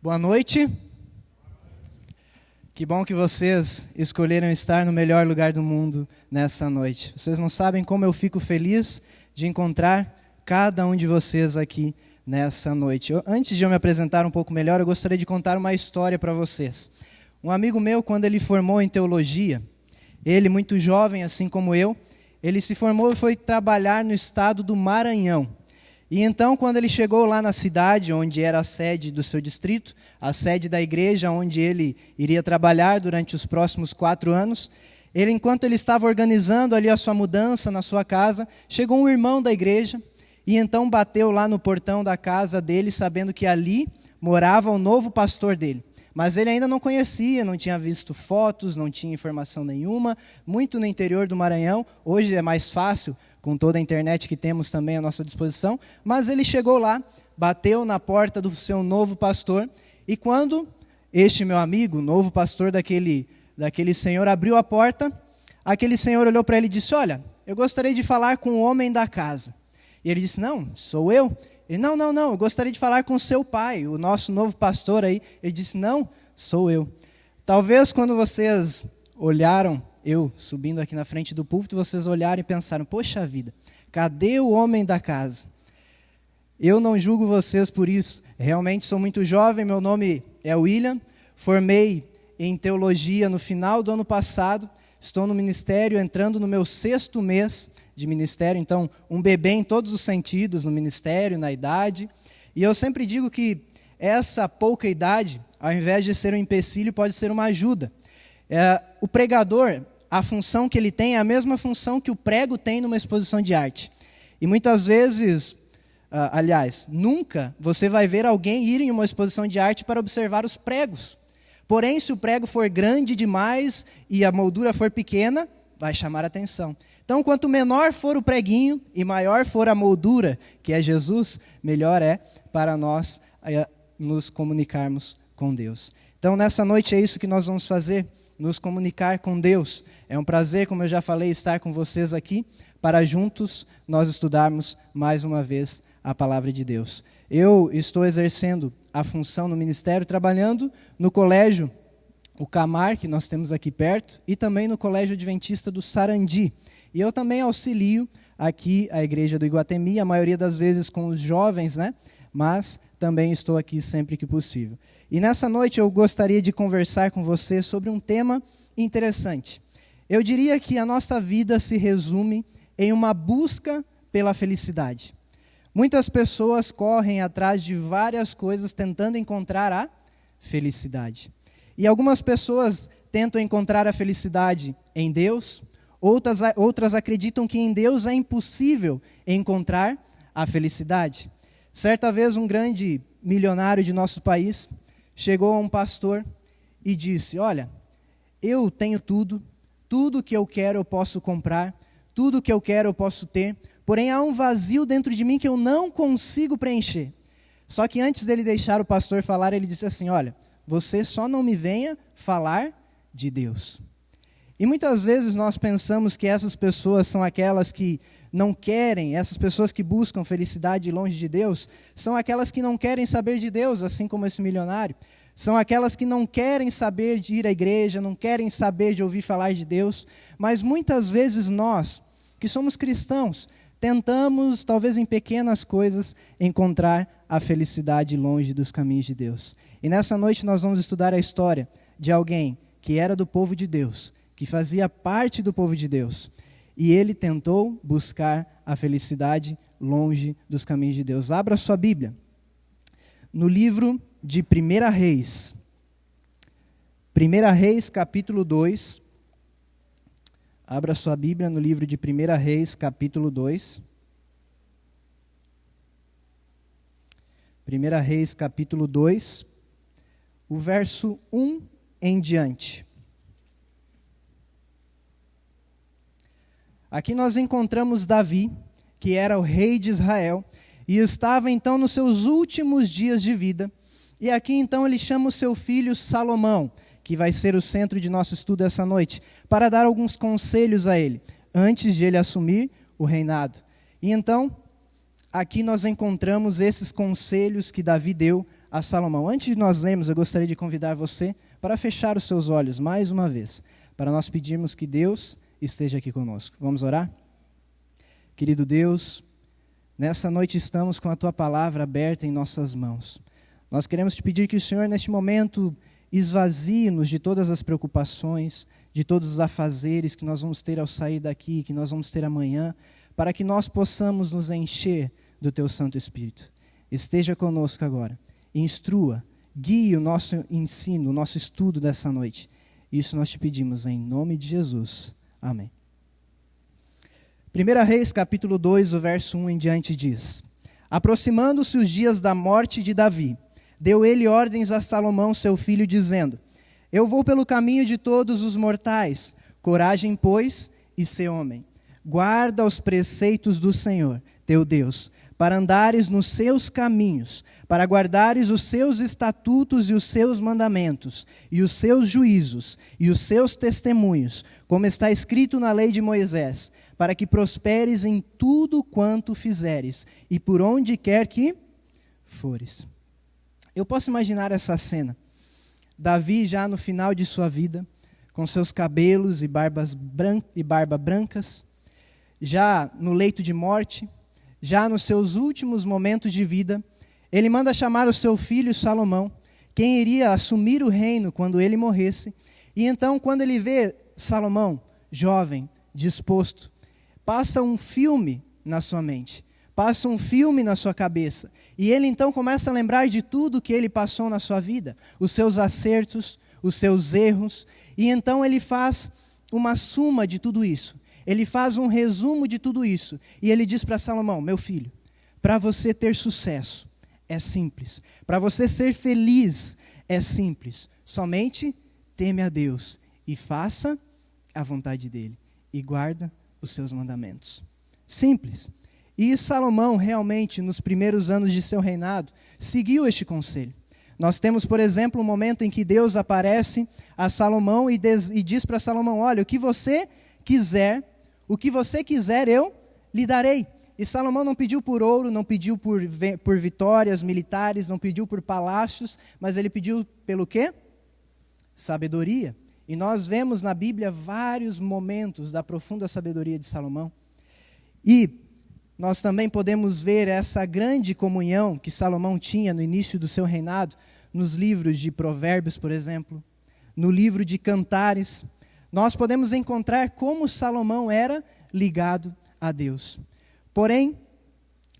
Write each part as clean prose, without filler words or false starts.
Boa noite. Que bom que vocês escolheram estar no melhor lugar do mundo nessa noite. Vocês não sabem como eu fico feliz de encontrar cada um de vocês aqui nessa noite. Antes de eu me apresentar um pouco melhor, eu gostaria de contar uma história para vocês. Um amigo meu, quando ele formou em teologia, ele, muito jovem, assim como eu, ele se formou e foi trabalhar no estado do Maranhão. E então, quando ele chegou lá na cidade, onde era a sede do seu distrito, a sede da igreja onde ele iria trabalhar durante os próximos 4 anos, enquanto ele estava organizando ali a sua mudança na sua casa, chegou um irmão da igreja e então bateu lá no portão da casa dele, sabendo que ali morava o novo pastor dele. Mas ele ainda não conhecia, não tinha visto fotos, não tinha informação nenhuma, muito no interior do Maranhão. Hoje é mais fácil, com toda a internet que temos também à nossa disposição, mas ele chegou lá, bateu na porta do seu novo pastor, e quando este meu amigo, novo pastor daquele senhor, abriu a porta, aquele senhor olhou para ele e disse: "Olha, eu gostaria de falar com o homem da casa." E ele disse: "Não, sou eu." Ele: Não, eu gostaria de falar com seu pai, o nosso novo pastor aí." Ele disse: "Não, sou eu." Talvez quando vocês olharam eu subindo aqui na frente do púlpito, vocês olharam e pensaram: "Poxa vida, cadê o homem da casa?" Eu não julgo vocês por isso. Realmente sou muito jovem, meu nome é William, formei em teologia no final do ano passado, estou no ministério, entrando no meu 6º mês de ministério, então um bebê em todos os sentidos, no ministério, na idade. E eu sempre digo que essa pouca idade, ao invés de ser um empecilho, pode ser uma ajuda. O pregador, a função que ele tem é a mesma função que o prego tem numa exposição de arte. E muitas vezes, nunca você vai ver alguém ir em uma exposição de arte para observar os pregos. Porém, se o prego for grande demais e a moldura for pequena, vai chamar a atenção. Então, quanto menor for o preguinho e maior for a moldura, que é Jesus, melhor é para nós nos comunicarmos com Deus. Então, nessa noite é isso que nós vamos fazer, nos comunicar com Deus. É um prazer, como eu já falei, estar com vocês aqui, para juntos nós estudarmos mais uma vez a palavra de Deus. Eu estou exercendo a função no ministério, trabalhando no colégio, o Camar, que nós temos aqui perto, e também no colégio adventista do Sarandi. E eu também auxilio aqui a igreja do Iguatemi, a maioria das vezes com os jovens, né? Mas também estou aqui sempre que possível. E nessa noite eu gostaria de conversar com você sobre um tema interessante. Eu diria que a nossa vida se resume em uma busca pela felicidade. Muitas pessoas correm atrás de várias coisas tentando encontrar a felicidade. E algumas pessoas tentam encontrar a felicidade em Deus, outras acreditam que em Deus é impossível encontrar a felicidade. Certa vez um grande milionário de nosso país chegou a um pastor e disse: "Olha, eu tenho tudo que eu quero eu posso comprar, tudo que eu quero eu posso ter, porém há um vazio dentro de mim que eu não consigo preencher." Só que antes dele deixar o pastor falar, ele disse assim: "Olha, você só não me venha falar de Deus." E muitas vezes nós pensamos que essas pessoas são aquelas que não querem, essas pessoas que buscam felicidade longe de Deus, são aquelas que não querem saber de Deus, assim como esse milionário. São aquelas que não querem saber de ir à igreja, não querem saber de ouvir falar de Deus. Mas muitas vezes nós, que somos cristãos, tentamos, talvez em pequenas coisas, encontrar a felicidade longe dos caminhos de Deus. E nessa noite nós vamos estudar a história de alguém que era do povo de Deus, que fazia parte do povo de Deus. E ele tentou buscar a felicidade longe dos caminhos de Deus. Abra sua Bíblia no livro de 1 Reis. 1 Reis, capítulo 2. Abra sua Bíblia no livro de 1 Reis, capítulo 2. 1 Reis, capítulo 2, o verso 1 em diante. Aqui nós encontramos Davi, que era o rei de Israel, e estava então nos seus últimos dias de vida. E aqui então ele chama o seu filho Salomão, que vai ser o centro de nosso estudo essa noite, para dar alguns conselhos a ele, antes de ele assumir o reinado. E então, aqui nós encontramos esses conselhos que Davi deu a Salomão. Antes de nós lermos, eu gostaria de convidar você para fechar os seus olhos mais uma vez, para nós pedirmos que Deus esteja aqui conosco. Vamos orar? Querido Deus, nessa noite estamos com a Tua palavra aberta em nossas mãos. Nós queremos te pedir que o Senhor, neste momento, esvazie-nos de todas as preocupações, de todos os afazeres que nós vamos ter ao sair daqui, que nós vamos ter amanhã, para que nós possamos nos encher do Teu Santo Espírito. Esteja conosco agora, instrua, guie o nosso ensino, o nosso estudo dessa noite. Isso nós te pedimos em nome de Jesus. Amém. 1 Reis, capítulo 2, o verso 1 em diante diz: Aproximando-se os dias da morte de Davi, deu ele ordens a Salomão, seu filho, dizendo: Eu vou pelo caminho de todos os mortais. Coragem, pois, e sê homem. Guarda os preceitos do Senhor, teu Deus, para andares nos seus caminhos, para guardares os seus estatutos e os seus mandamentos, e os seus juízos, e os seus testemunhos, como está escrito na lei de Moisés, para que prosperes em tudo quanto fizeres, e por onde quer que fores. Eu posso imaginar essa cena. Davi já no final de sua vida, com seus cabelos e barba brancas, já no leito de morte, já nos seus últimos momentos de vida, ele manda chamar o seu filho Salomão, quem iria assumir o reino quando ele morresse. E então, quando ele vê Salomão, jovem, disposto, passa um filme na sua mente, passa um filme na sua cabeça. E ele então começa a lembrar de tudo que ele passou na sua vida, os seus acertos, os seus erros. E então ele faz uma suma de tudo isso. Ele faz um resumo de tudo isso. E ele diz para Salomão: meu filho, para você ter sucesso, é simples. Para você ser feliz, é simples. Somente teme a Deus e faça a vontade dele. E guarda os seus mandamentos. Simples. E Salomão realmente, nos primeiros anos de seu reinado, seguiu este conselho. Nós temos, por exemplo, um momento em que Deus aparece a Salomão e diz para Salomão: olha, o que você quiser eu lhe darei. E Salomão não pediu por ouro, não pediu por vitórias militares, não pediu por palácios, mas ele pediu pelo quê? Sabedoria. E nós vemos na Bíblia vários momentos da profunda sabedoria de Salomão. E nós também podemos ver essa grande comunhão que Salomão tinha no início do seu reinado, nos livros de Provérbios, por exemplo, no livro de Cantares. Nós podemos encontrar como Salomão era ligado a Deus. Porém,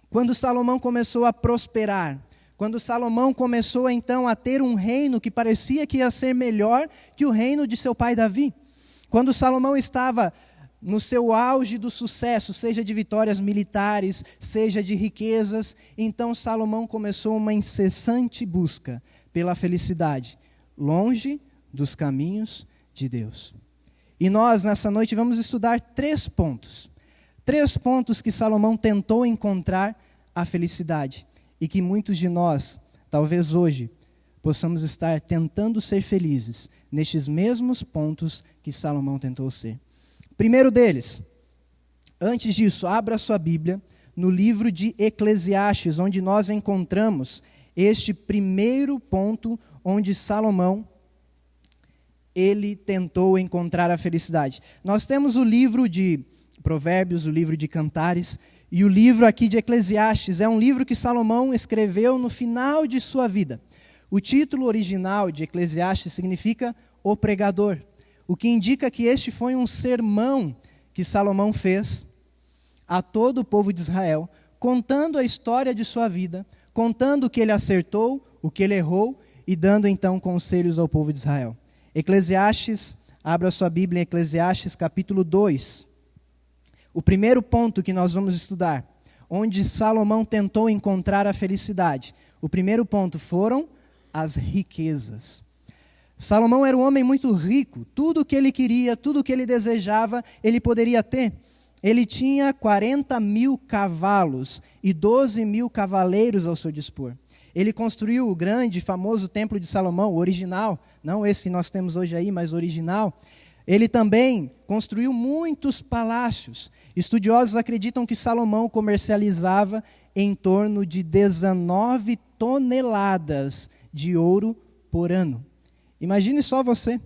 quando Salomão começou a prosperar, quando Salomão começou então a ter um reino que parecia que ia ser melhor que o reino de seu pai Davi, quando Salomão estava no seu auge do sucesso, seja de vitórias militares, seja de riquezas, então Salomão começou uma incessante busca pela felicidade, longe dos caminhos de Deus. E nós, nessa noite, vamos estudar 3 pontos. 3 pontos que Salomão tentou encontrar a felicidade. E que muitos de nós, talvez hoje, possamos estar tentando ser felizes nestes mesmos pontos que Salomão tentou ser. Primeiro deles, antes disso, abra sua Bíblia no livro de Eclesiastes, onde nós encontramos este primeiro ponto onde Salomão ele tentou encontrar a felicidade. Nós temos o livro de Provérbios, o livro de Cantares, e o livro aqui de Eclesiastes é um livro que Salomão escreveu no final de sua vida. O título original de Eclesiastes significa o pregador, o que indica que este foi um sermão que Salomão fez a todo o povo de Israel, contando a história de sua vida, contando o que ele acertou, o que ele errou, e dando então conselhos ao povo de Israel. Eclesiastes, abra sua Bíblia em Eclesiastes capítulo 2. O primeiro ponto que nós vamos estudar, onde Salomão tentou encontrar a felicidade. O primeiro ponto foram as riquezas. Salomão era um homem muito rico. Tudo o que ele queria, tudo o que ele desejava, ele poderia ter. Ele tinha 40.000 cavalos e 12.000 cavaleiros ao seu dispor. Ele construiu o grande e famoso templo de Salomão, o original, não esse que nós temos hoje aí, mas o original. Ele também construiu muitos palácios. Estudiosos acreditam que Salomão comercializava em torno de 19 toneladas de ouro por ano. Imagine só você,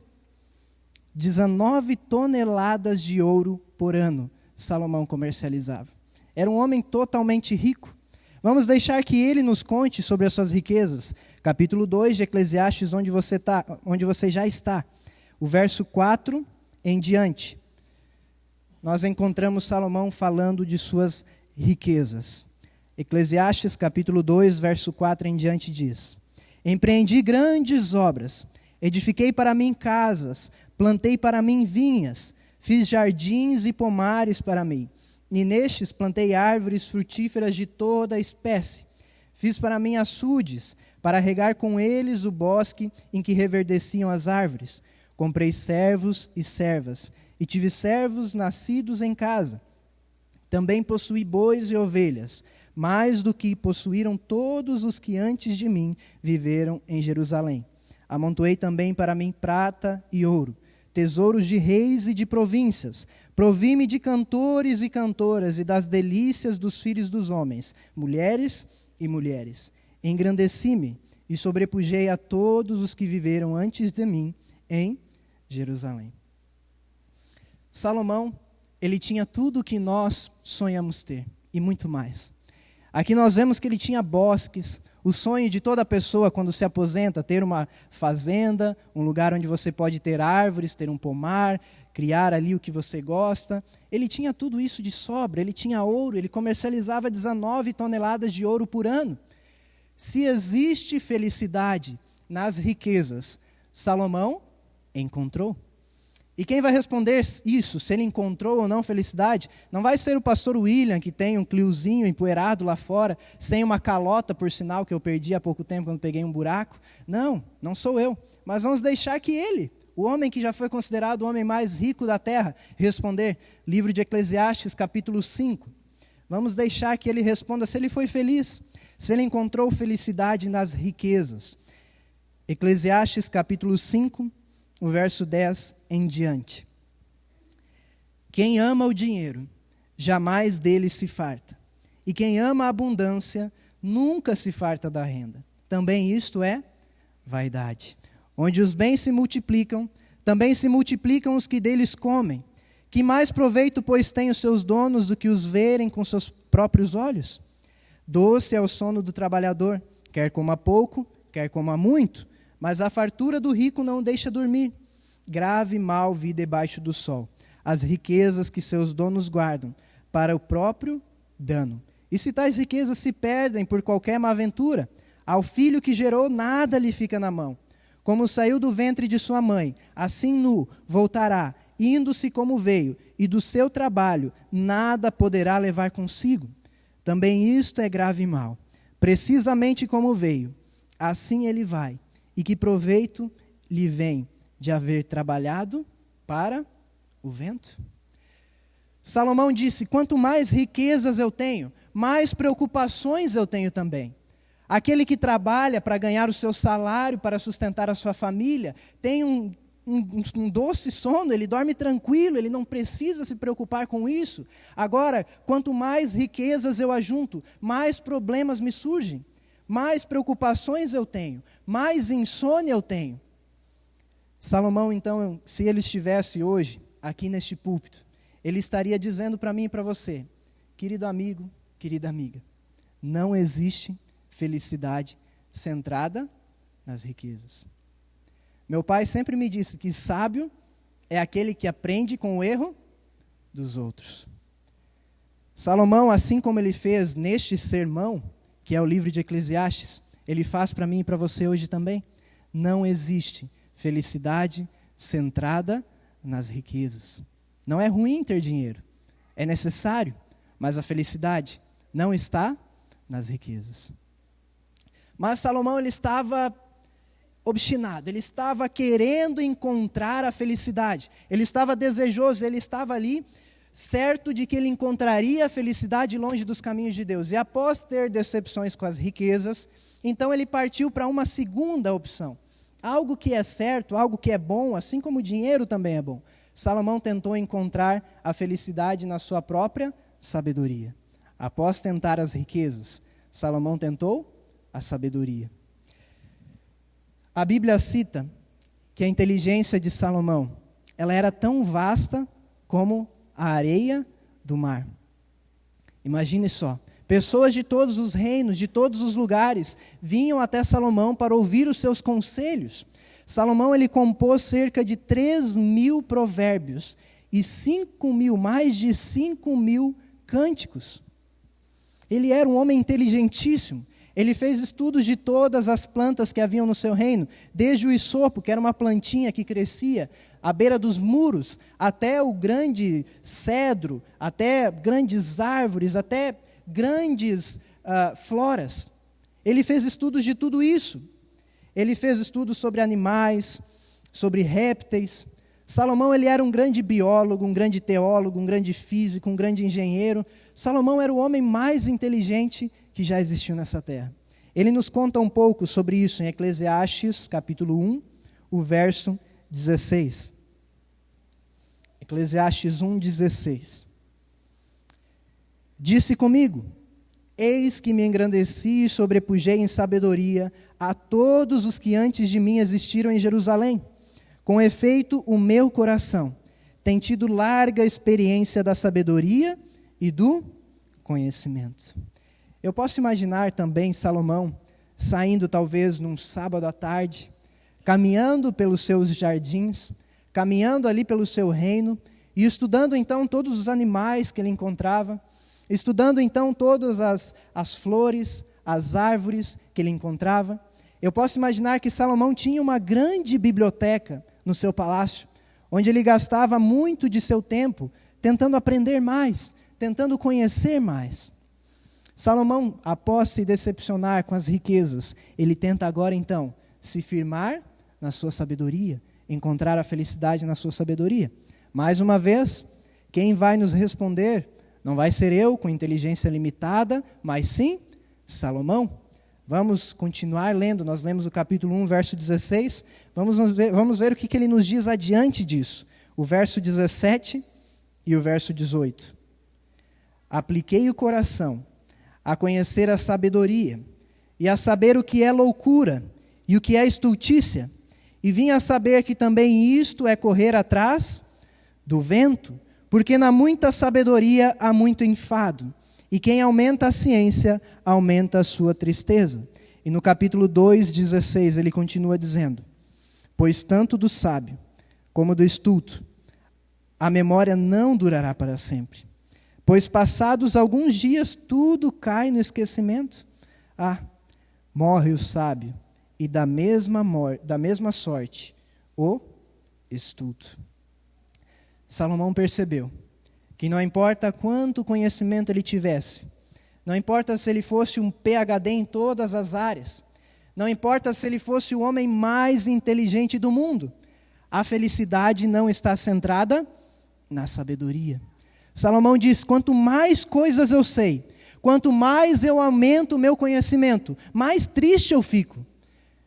19 toneladas de ouro por ano Salomão comercializava. Era um homem totalmente rico. Vamos deixar que ele nos conte sobre as suas riquezas. Capítulo 2 de Eclesiastes, onde você já está. O verso 4 em diante. Nós encontramos Salomão falando de suas riquezas. Eclesiastes capítulo 2, verso 4 em diante diz: Empreendi grandes obras, edifiquei para mim casas, plantei para mim vinhas, fiz jardins e pomares para mim, e nestes plantei árvores frutíferas de toda a espécie. Fiz para mim açudes, para regar com eles o bosque em que reverdeciam as árvores. Comprei servos e servas, e tive servos nascidos em casa. Também possuí bois e ovelhas, mais do que possuíram todos os que antes de mim viveram em Jerusalém. Amontoei também para mim prata e ouro, tesouros de reis e de províncias. Provi-me de cantores e cantoras e das delícias dos filhos dos homens, mulheres e mulheres. Engrandeci-me e sobrepujei a todos os que viveram antes de mim em Jerusalém. Salomão, ele tinha tudo o que nós sonhamos ter e muito mais. Aqui nós vemos que ele tinha bosques, o sonho de toda pessoa quando se aposenta, ter uma fazenda, um lugar onde você pode ter árvores, ter um pomar, criar ali o que você gosta. Ele tinha tudo isso de sobra, ele tinha ouro, ele comercializava 19 toneladas de ouro por ano. Se existe felicidade nas riquezas, Salomão encontrou. E quem vai responder isso, se ele encontrou ou não felicidade, não vai ser o pastor William, que tem um Cliozinho empoeirado lá fora, sem uma calota, por sinal, que eu perdi há pouco tempo quando peguei um buraco. Não, não sou eu. Mas vamos deixar que ele, o homem que já foi considerado o homem mais rico da terra, responder. Livro de Eclesiastes, capítulo 5. Vamos deixar que ele responda se ele foi feliz, se ele encontrou felicidade nas riquezas. Eclesiastes, capítulo 5. O verso 10 em diante. Quem ama o dinheiro, jamais dele se farta. E quem ama a abundância, nunca se farta da renda. Também isto é vaidade. Onde os bens se multiplicam, também se multiplicam os que deles comem. Que mais proveito, pois, têm os seus donos do que os verem com seus próprios olhos? Doce é o sono do trabalhador, quer coma pouco, quer coma muito. Mas a fartura do rico não o deixa dormir. Grave mal vi debaixo do sol. As riquezas que seus donos guardam para o próprio dano. E se tais riquezas se perdem por qualquer má aventura, ao filho que gerou nada lhe fica na mão. Como saiu do ventre de sua mãe, assim nu voltará, indo-se como veio, e do seu trabalho nada poderá levar consigo. Também isto é grave mal. Precisamente como veio, assim ele vai. E que proveito lhe vem de haver trabalhado para o vento? Salomão disse, quanto mais riquezas eu tenho, mais preocupações eu tenho também. Aquele que trabalha para ganhar o seu salário, para sustentar a sua família, tem um doce sono, ele dorme tranquilo, ele não precisa se preocupar com isso. Agora, quanto mais riquezas eu ajunto, mais problemas me surgem. Mais preocupações eu tenho, mais insônia eu tenho. Salomão, então, se ele estivesse hoje aqui neste púlpito, ele estaria dizendo para mim e para você, querido amigo, querida amiga, não existe felicidade centrada nas riquezas. Meu pai sempre me disse que sábio é aquele que aprende com o erro dos outros. Salomão, assim como ele fez neste sermão, que é o livro de Eclesiastes, ele faz para mim e para você hoje também. Não existe felicidade centrada nas riquezas. Não é ruim ter dinheiro, é necessário, mas a felicidade não está nas riquezas. Mas Salomão, ele estava obstinado, ele estava querendo encontrar a felicidade, ele estava desejoso, ele estava ali certo de que ele encontraria a felicidade longe dos caminhos de Deus. E após ter decepções com as riquezas, então ele partiu para uma segunda opção. Algo que é certo, algo que é bom, assim como o dinheiro também é bom. Salomão tentou encontrar a felicidade na sua própria sabedoria. Após tentar as riquezas, Salomão tentou a sabedoria. A Bíblia cita que a inteligência de Salomão, ela era tão vasta como a areia do mar. Imagine só, pessoas de todos os reinos, de todos os lugares, vinham até Salomão para ouvir os seus conselhos. Salomão, ele compôs cerca de 3.000 provérbios e mais de 5.000 cânticos. Ele era um homem inteligentíssimo. Ele fez estudos de todas as plantas que haviam no seu reino, desde o hisopo, que era uma plantinha que crescia à beira dos muros, até o grande cedro, até grandes árvores, até grandes floras. Ele fez estudos de tudo isso. Ele fez estudos sobre animais, sobre répteis. Salomão, ele era um grande biólogo, um grande teólogo, um grande físico, um grande engenheiro. Salomão era o homem mais inteligente que já existiu nessa terra. Ele nos conta um pouco sobre isso em Eclesiastes, capítulo 1, o verso 16. Eclesiastes 1, 16. Disse comigo: eis que me engrandeci e sobrepujei em sabedoria a todos os que antes de mim existiram em Jerusalém. Com efeito, o meu coração tem tido larga experiência da sabedoria e do conhecimento. Eu posso imaginar também Salomão saindo talvez num sábado à tarde, caminhando pelos seus jardins, caminhando ali pelo seu reino, e estudando então todos os animais que ele encontrava, estudando então todas as flores, as árvores que ele encontrava. Eu posso imaginar que Salomão tinha uma grande biblioteca no seu palácio, onde ele gastava muito de seu tempo tentando aprender mais, tentando conhecer mais. Salomão, após se decepcionar com as riquezas, ele tenta agora então se firmar na sua sabedoria, encontrar a felicidade na sua sabedoria. Mais uma vez, quem vai nos responder não vai ser eu com inteligência limitada, mas sim Salomão. Vamos continuar lendo, nós lemos o capítulo 1, verso 16, vamos ver o que ele nos diz adiante disso, o verso 17 e o verso 18. Apliquei o coração a conhecer a sabedoria, e a saber o que é loucura, e o que é estultícia, e vim a saber que também isto é correr atrás do vento, porque na muita sabedoria há muito enfado, e quem aumenta a ciência, aumenta a sua tristeza. E no capítulo 2, 16, ele continua dizendo: pois tanto do sábio como do estulto, a memória não durará para sempre. Pois passados alguns dias, tudo cai no esquecimento. Morre o sábio, e da mesma sorte, o estulto. Salomão percebeu que não importa quanto conhecimento ele tivesse, não importa se ele fosse um PhD em todas as áreas, não importa se ele fosse o homem mais inteligente do mundo, a felicidade não está centrada na sabedoria. Salomão diz: quanto mais coisas eu sei, quanto mais eu aumento o meu conhecimento, mais triste eu fico.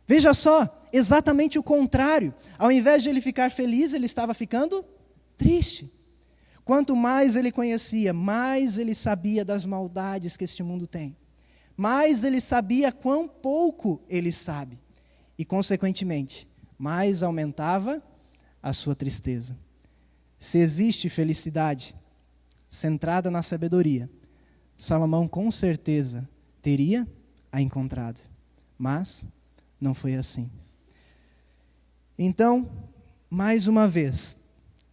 Veja só, exatamente o contrário. Ao invés de ele ficar feliz, ele estava ficando triste. Quanto mais ele conhecia, mais ele sabia das maldades que este mundo tem. Mais ele sabia quão pouco ele sabe. E, consequentemente, mais aumentava a sua tristeza. Se existe felicidade centrada na sabedoria, Salomão com certeza teria a encontrado. Mas não foi assim. Então, mais uma vez,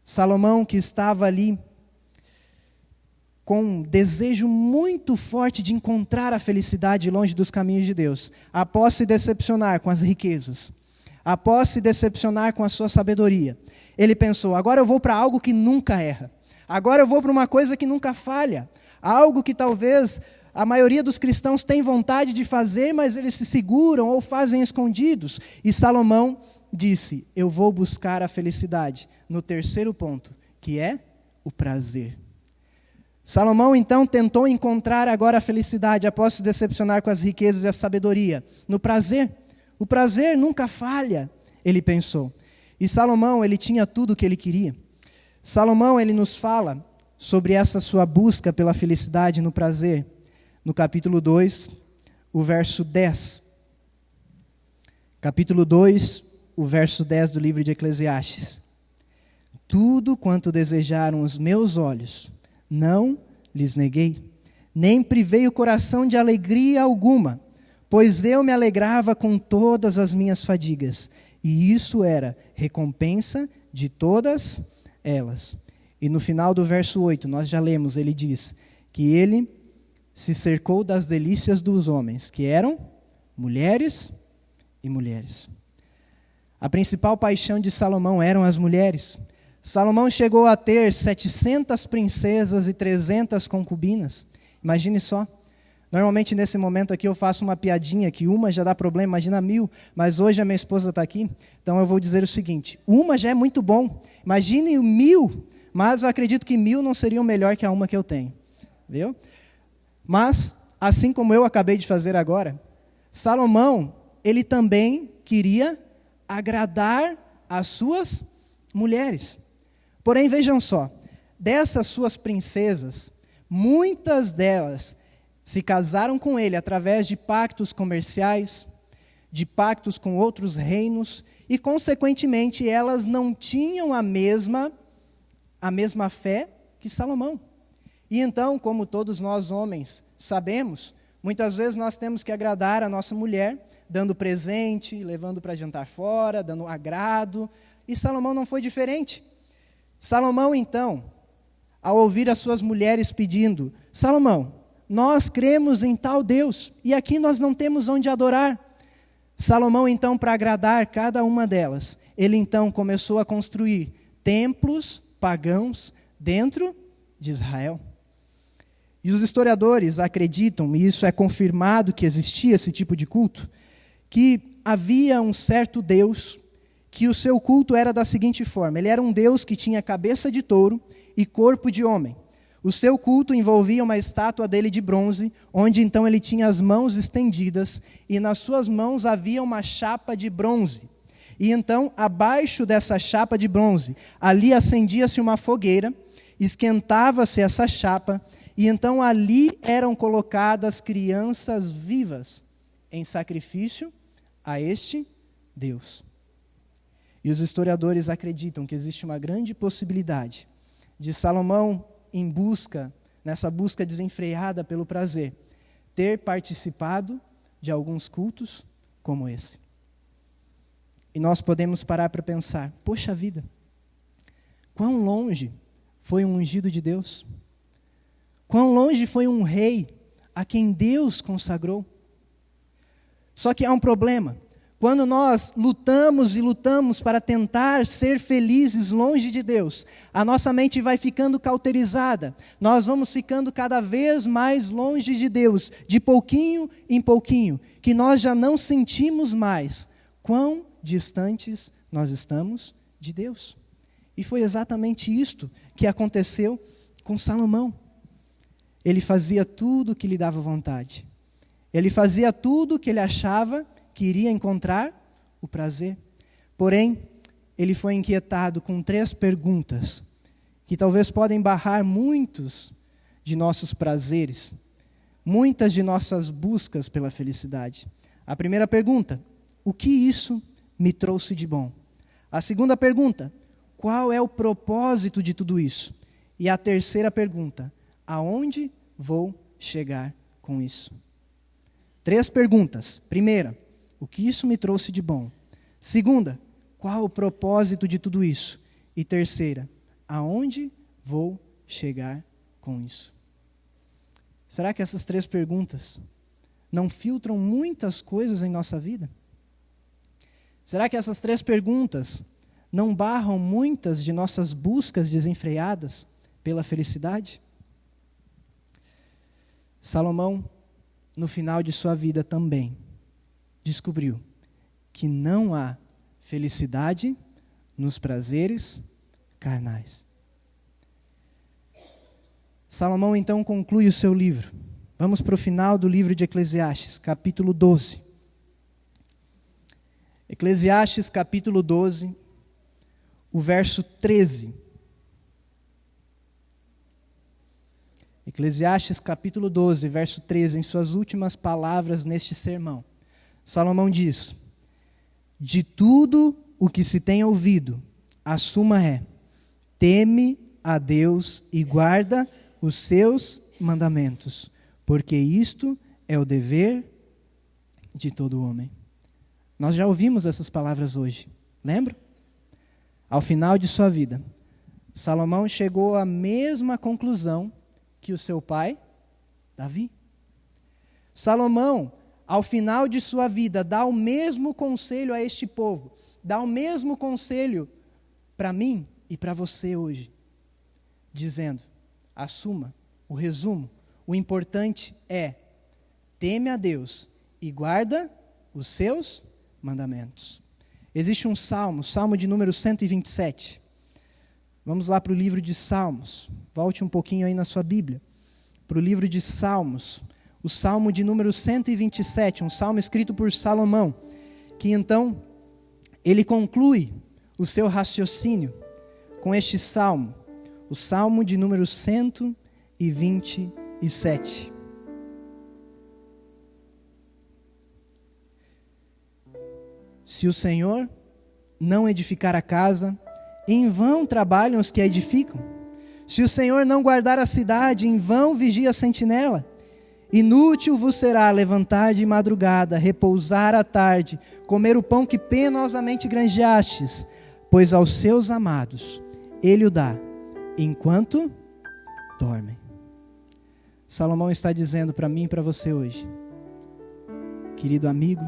Salomão, que estava ali com um desejo muito forte de encontrar a felicidade longe dos caminhos de Deus, após se decepcionar com as riquezas, após se decepcionar com a sua sabedoria, ele pensou: agora eu vou para algo que nunca erra, agora eu vou para uma coisa que nunca falha, algo que talvez a maioria dos cristãos tem vontade de fazer, mas eles se seguram ou fazem escondidos. E Salomão disse: eu vou buscar a felicidade no terceiro ponto, que é o prazer. Salomão então tentou encontrar agora a felicidade após se decepcionar com as riquezas e a sabedoria no prazer. O prazer nunca falha, ele pensou. E Salomão, ele tinha tudo o que ele queria. Salomão, ele nos fala sobre essa sua busca pela felicidade no prazer, no capítulo 2, o verso 10. Capítulo 2, o verso 10 do livro de Eclesiastes. Tudo quanto desejaram os meus olhos, não lhes neguei, nem privei o coração de alegria alguma, pois eu me alegrava com todas as minhas fadigas, e isso era recompensa de todas elas. E no final do verso 8, nós já lemos, ele diz que ele se cercou das delícias dos homens, que eram mulheres e mulheres. A principal paixão de Salomão eram as mulheres. Salomão chegou a ter 700 princesas e 300 concubinas. Imagine só. Normalmente nesse momento aqui eu faço uma piadinha que uma já dá problema, imagina 1000. Mas hoje a minha esposa está aqui, então eu vou dizer o seguinte: uma já é muito bom. Imagine 1000, mas eu acredito que 1000 não seriam melhor que a uma que eu tenho. Viu? Mas, assim como eu acabei de fazer agora, Salomão, ele também queria agradar as suas mulheres. Porém, vejam só, dessas suas princesas, muitas delas se casaram com ele através de pactos comerciais, de pactos com outros reinos, e, consequentemente, elas não tinham a mesma fé que Salomão. E então, como todos nós homens sabemos, muitas vezes nós temos que agradar a nossa mulher, dando presente, levando para jantar fora, dando agrado, e Salomão não foi diferente. Salomão, então, ao ouvir as suas mulheres pedindo: Salomão, nós cremos em tal Deus, e aqui nós não temos onde adorar. Salomão, então, para agradar cada uma delas, ele então começou a construir templos pagãos dentro de Israel. E os historiadores acreditam, e isso é confirmado que existia esse tipo de culto, que havia um certo Deus que o seu culto era da seguinte forma: ele era um Deus que tinha cabeça de touro e corpo de homem. O seu culto envolvia uma estátua dele de bronze, onde então ele tinha as mãos estendidas, e nas suas mãos havia uma chapa de bronze. E então, abaixo dessa chapa de bronze, ali acendia-se uma fogueira, esquentava-se essa chapa, e então ali eram colocadas crianças vivas em sacrifício a este Deus. E os historiadores acreditam que existe uma grande possibilidade de Salomão, nessa busca desenfreada pelo prazer, ter participado de alguns cultos como esse. E nós podemos parar para pensar: poxa vida, quão longe foi um ungido de Deus? Quão longe foi um rei a quem Deus consagrou? Só que há um problema. Quando nós lutamos e lutamos para tentar ser felizes longe de Deus, a nossa mente vai ficando cauterizada. Nós vamos ficando cada vez mais longe de Deus, de pouquinho em pouquinho, que nós já não sentimos mais quão distantes nós estamos de Deus. E foi exatamente isto que aconteceu com Salomão. Ele fazia tudo o que lhe dava vontade. Ele fazia tudo o que ele achava que iria encontrar o prazer. Porém, ele foi inquietado com 3 perguntas, que talvez podem barrar muitos de nossos prazeres, muitas de nossas buscas pela felicidade. A primeira pergunta: o que isso me trouxe de bom? A segunda pergunta: qual é o propósito de tudo isso? E a terceira pergunta: aonde vou chegar com isso? 3 perguntas. Primeira: o que isso me trouxe de bom? Segunda: qual o propósito de tudo isso? E terceira: aonde vou chegar com isso? Será que essas 3 perguntas não filtram muitas coisas em nossa vida? Será que essas 3 perguntas não barram muitas de nossas buscas desenfreadas pela felicidade? Salomão, no final de sua vida também, descobriu que não há felicidade nos prazeres carnais. Salomão então conclui o seu livro. Vamos para o final do livro de Eclesiastes, capítulo 12. Eclesiastes, capítulo 12, o verso 13. Eclesiastes capítulo 12, verso 13, em suas últimas palavras neste sermão, Salomão diz: de tudo o que se tem ouvido, a suma é: teme a Deus e guarda os seus mandamentos, porque isto é o dever de todo homem. Nós já ouvimos essas palavras hoje, lembra? Ao final de sua vida, Salomão chegou à mesma conclusão que o seu pai, Davi. Salomão, ao final de sua vida, dá o mesmo conselho a este povo, dá o mesmo conselho para mim e para você hoje, dizendo: assuma, o resumo, o importante é: teme a Deus e guarda os seus mandamentos. Existe um salmo, salmo de número 127. Vamos lá para o livro de Salmos. Volte um pouquinho aí na sua Bíblia. Para o livro de Salmos. O salmo de número 127, um salmo escrito por Salomão. Que então, ele conclui o seu raciocínio com este salmo. O salmo de número 127. Se o Senhor não edificar a casa, em vão trabalham os que a edificam. Se o Senhor não guardar a cidade, em vão vigia a sentinela. Inútil vos será levantar de madrugada, repousar à tarde, comer o pão que penosamente granjeastes, pois aos seus amados ele o dá, enquanto dormem. Salomão está dizendo para mim e para você hoje: querido amigo,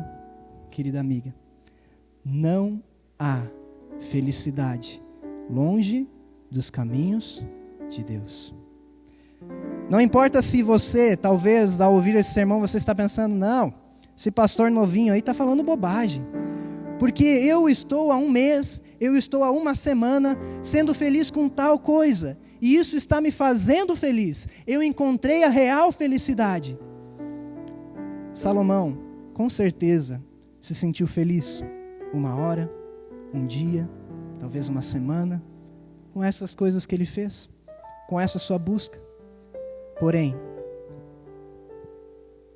querida amiga, não há felicidade longe dos caminhos de Deus. Não importa se você, talvez, ao ouvir esse sermão, você está pensando: não, esse pastor novinho aí está falando bobagem. Porque eu estou há um mês, eu estou há uma semana sendo feliz com tal coisa. E isso está me fazendo feliz. Eu encontrei a real felicidade. Salomão, com certeza, se sentiu feliz uma hora, um dia, talvez uma semana, com essas coisas que ele fez, com essa sua busca. Porém,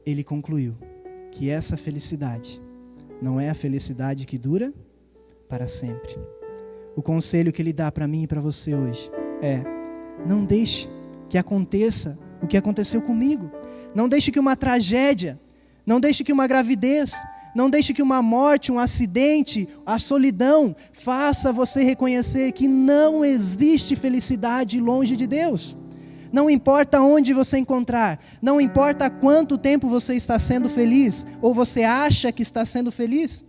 ele concluiu que essa felicidade não é a felicidade que dura para sempre. O conselho que ele dá para mim e para você hoje é: não deixe que aconteça o que aconteceu comigo. Não deixe que uma tragédia, não deixe que uma gravidez, não deixe que uma morte, um acidente, a solidão faça você reconhecer que não existe felicidade longe de Deus. Não importa onde você encontrar, não importa quanto tempo você está sendo feliz, ou você acha que está sendo feliz,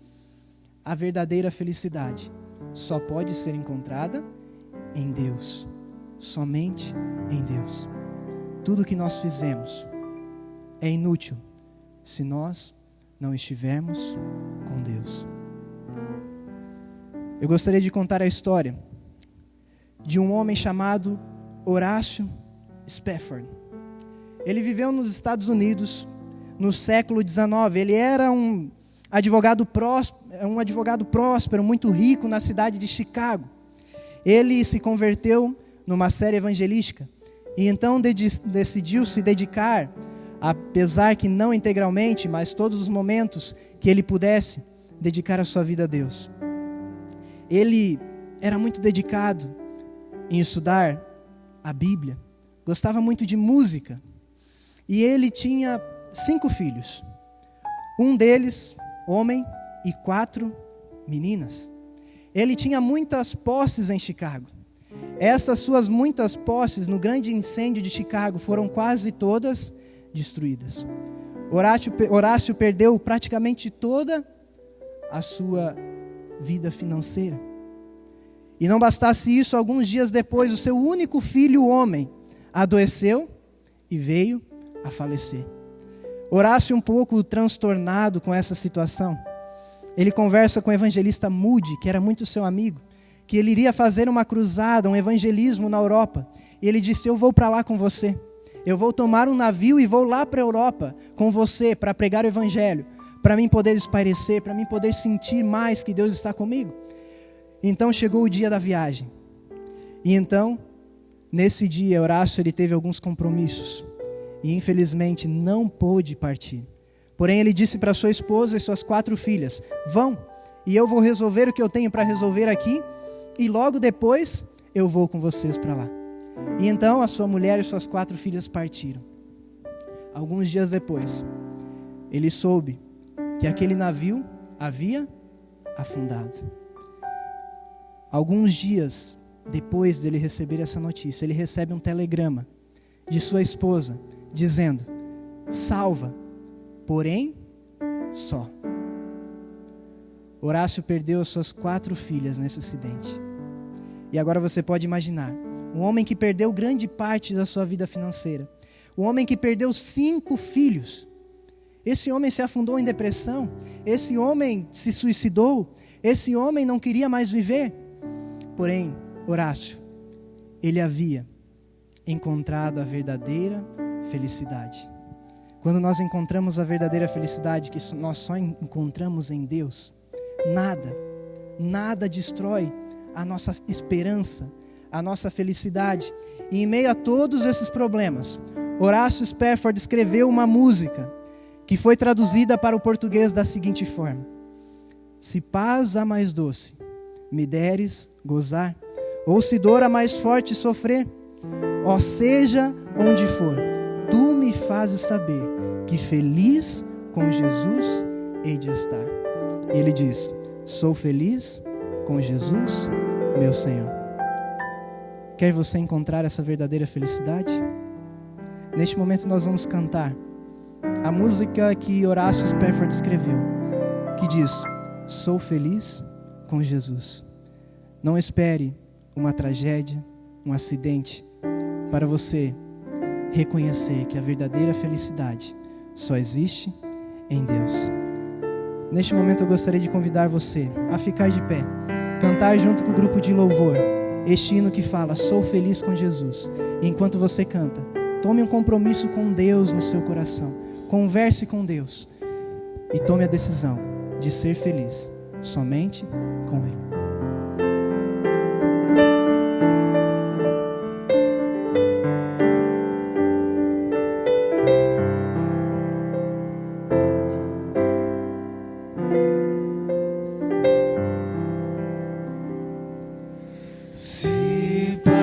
a verdadeira felicidade só pode ser encontrada em Deus, somente em Deus. Tudo que nós fizemos é inútil se nós não estivermos com Deus. Eu gostaria de contar a história de um homem chamado Horácio Spafford. Ele viveu nos Estados Unidos no século XIX. Ele era um advogado próspero, muito rico na cidade de Chicago. Ele se converteu numa série evangelística e então decidiu se dedicar, apesar que não integralmente, mas todos os momentos que ele pudesse, dedicar a sua vida a Deus. Ele era muito dedicado em estudar a Bíblia, gostava muito de música, e ele tinha 5 filhos. Um deles, homem, e 4 meninas. Ele tinha muitas posses em Chicago. Essas suas muitas posses, no grande incêndio de Chicago, foram quase todas destruídas. Horácio perdeu praticamente toda a sua vida financeira. E não bastasse isso, alguns dias depois, o seu único filho, homem, adoeceu e veio a falecer. Horácio, um pouco transtornado com essa situação, ele conversa com o evangelista Moody, que era muito seu amigo, que ele iria fazer uma cruzada, um evangelismo na Europa. E ele disse: eu vou para lá com você. Eu vou tomar um navio e vou lá para a Europa com você para pregar o evangelho, para mim poder espairecer, para mim poder sentir mais que Deus está comigo. Então chegou o dia da viagem. E então Nesse dia, Horácio ele teve alguns compromissos e infelizmente não pôde partir. Porém, ele disse para sua esposa e suas 4 filhas: vão, e eu vou resolver o que eu tenho para resolver aqui, e logo depois eu vou com vocês para lá. E então a sua mulher e suas 4 filhas partiram. Alguns dias depois, ele soube que aquele navio havia afundado. Alguns dias depois dele receber essa notícia, ele recebe um telegrama de sua esposa dizendo: salva, porém só. Horácio perdeu as suas 4 filhas nesse acidente. E agora você pode imaginar, um homem que perdeu grande parte da sua vida financeira, um homem que perdeu 5 filhos, esse homem se afundou em depressão, esse homem se suicidou, esse homem não queria mais viver. Porém, Horácio, ele havia encontrado a verdadeira felicidade. Quando nós encontramos a verdadeira felicidade, que nós só encontramos em Deus, nada destrói a nossa esperança, a nossa felicidade. E em meio a todos esses problemas, Horácio Spafford escreveu uma música que foi traduzida para o português da seguinte forma: se paz a mais doce me deres gozar, ou se dor a mais forte sofrer, ó seja onde for, tu me fazes saber que feliz com Jesus hei de estar. E ele diz: sou feliz com Jesus, meu Senhor. Quer você encontrar essa verdadeira felicidade? Neste momento nós vamos cantar a música que Horácio Spafford escreveu, que diz: sou feliz com Jesus. Não espere uma tragédia, um acidente, para você reconhecer que a verdadeira felicidade só existe em Deus. Neste momento eu gostaria de convidar você a ficar de pé, cantar junto com o grupo de louvor este hino que fala: sou feliz com Jesus. E enquanto você canta, tome um compromisso com Deus no seu coração, converse com Deus e tome a decisão de ser feliz somente com Ele. Se dor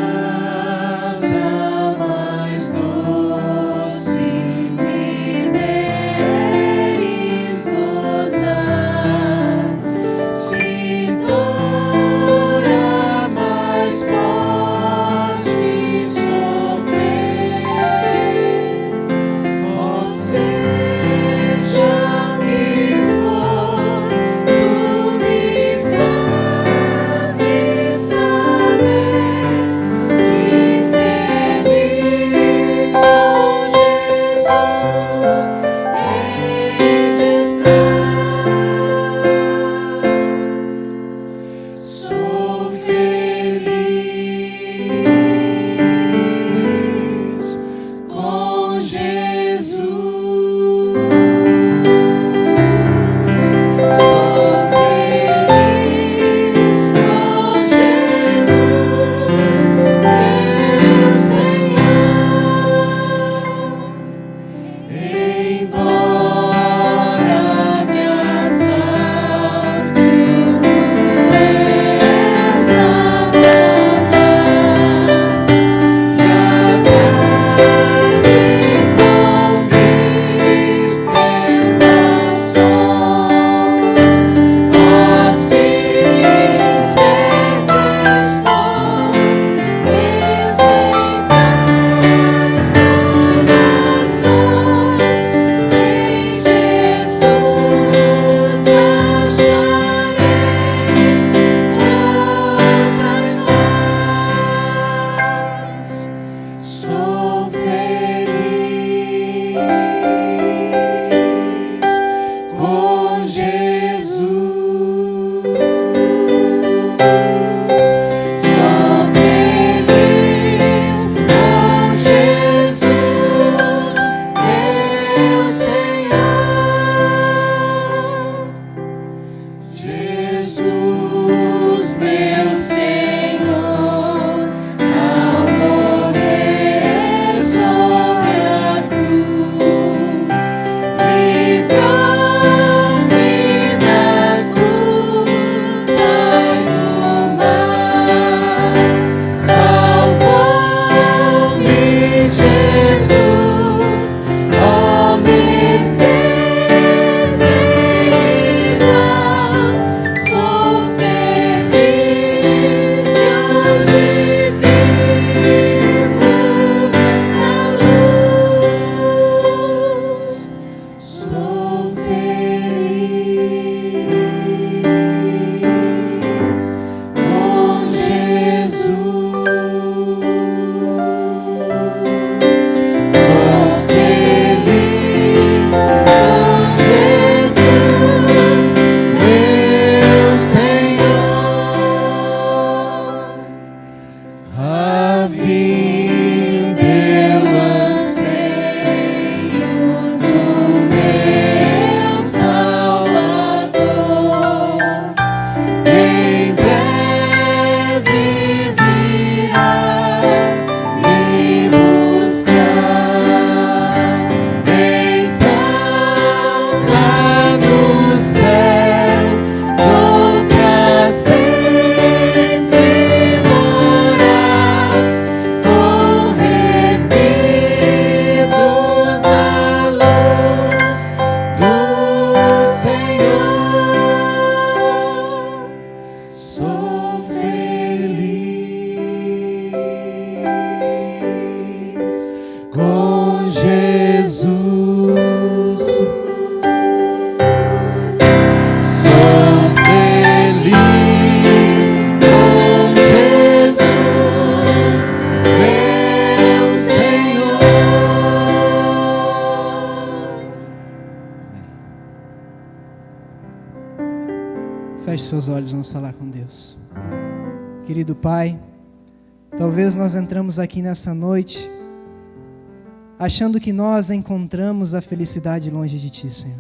seus olhos, vamos falar com Deus. Querido Pai, talvez nós entramos aqui nessa noite achando que nós encontramos a felicidade longe de Ti, Senhor.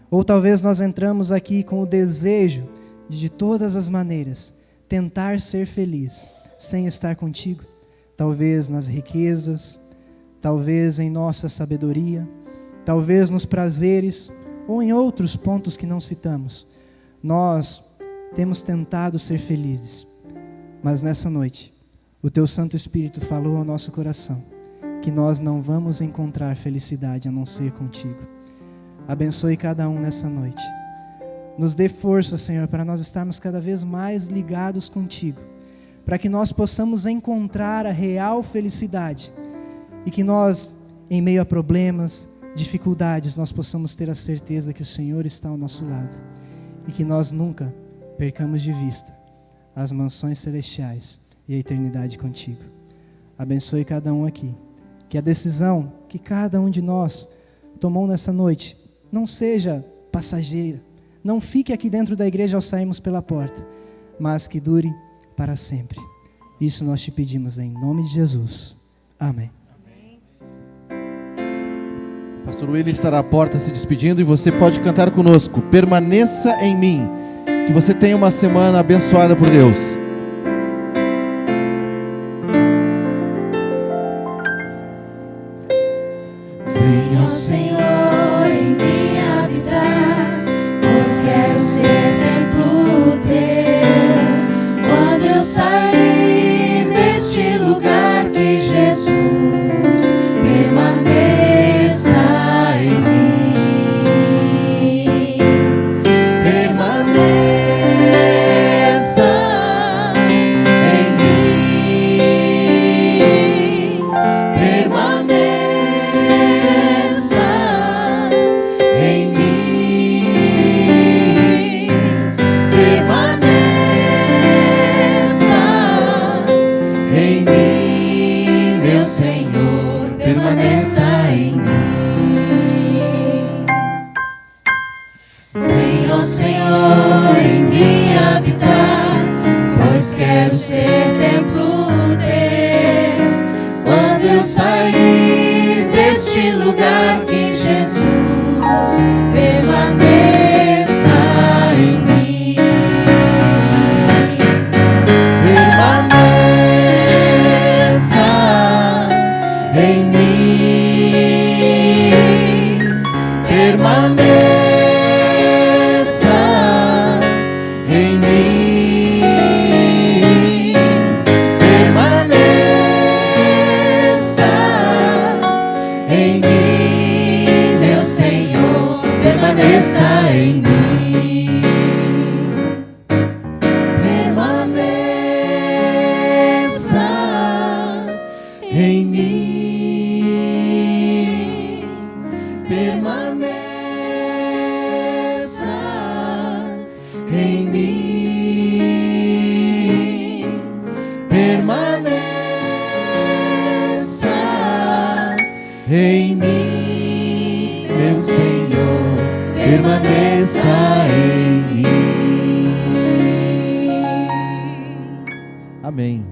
Ou talvez nós entramos aqui com o desejo de todas as maneiras, tentar ser feliz sem estar contigo. Talvez nas riquezas, talvez em nossa sabedoria, talvez nos prazeres ou em outros pontos que não citamos. Nós temos tentado ser felizes, mas nessa noite, o Teu Santo Espírito falou ao nosso coração que nós não vamos encontrar felicidade a não ser contigo. Abençoe cada um nessa noite. Nos dê força, Senhor, para nós estarmos cada vez mais ligados contigo, para que nós possamos encontrar a real felicidade e que nós, em meio a problemas, dificuldades, nós possamos ter a certeza que o Senhor está ao nosso lado e que nós nunca percamos de vista as mansões celestiais e a eternidade contigo. Abençoe cada um aqui. Que a decisão que cada um de nós tomou nessa noite não seja passageira, não fique aqui dentro da igreja ao sairmos pela porta, mas que dure para sempre. Isso nós te pedimos em nome de Jesus. Amém. Pastor William estará à porta se despedindo e você pode cantar conosco. Permaneça em mim. Que você tenha uma semana abençoada por Deus. Venha o Senhor em mim habitar, pois quero ser templo teu. Quando eu sair deste lugar, que Jesus permaneça em mim. Permaneça em mim. Permaneça em mim. Permaneça em mim, meu Senhor, permaneça em mim. Venha o Senhor em mim habitar, pois quero ser templo teu. Quando eu sair deste lugar, que Jesus permaneça em mim. Permaneça em mim. Permaneça em mim. Permaneça em mim, meu Senhor, permaneça em mim. Permaneça em mim. Permaneça em mim. Permaneça em mim, meu Senhor, permaneça em mim. Amém.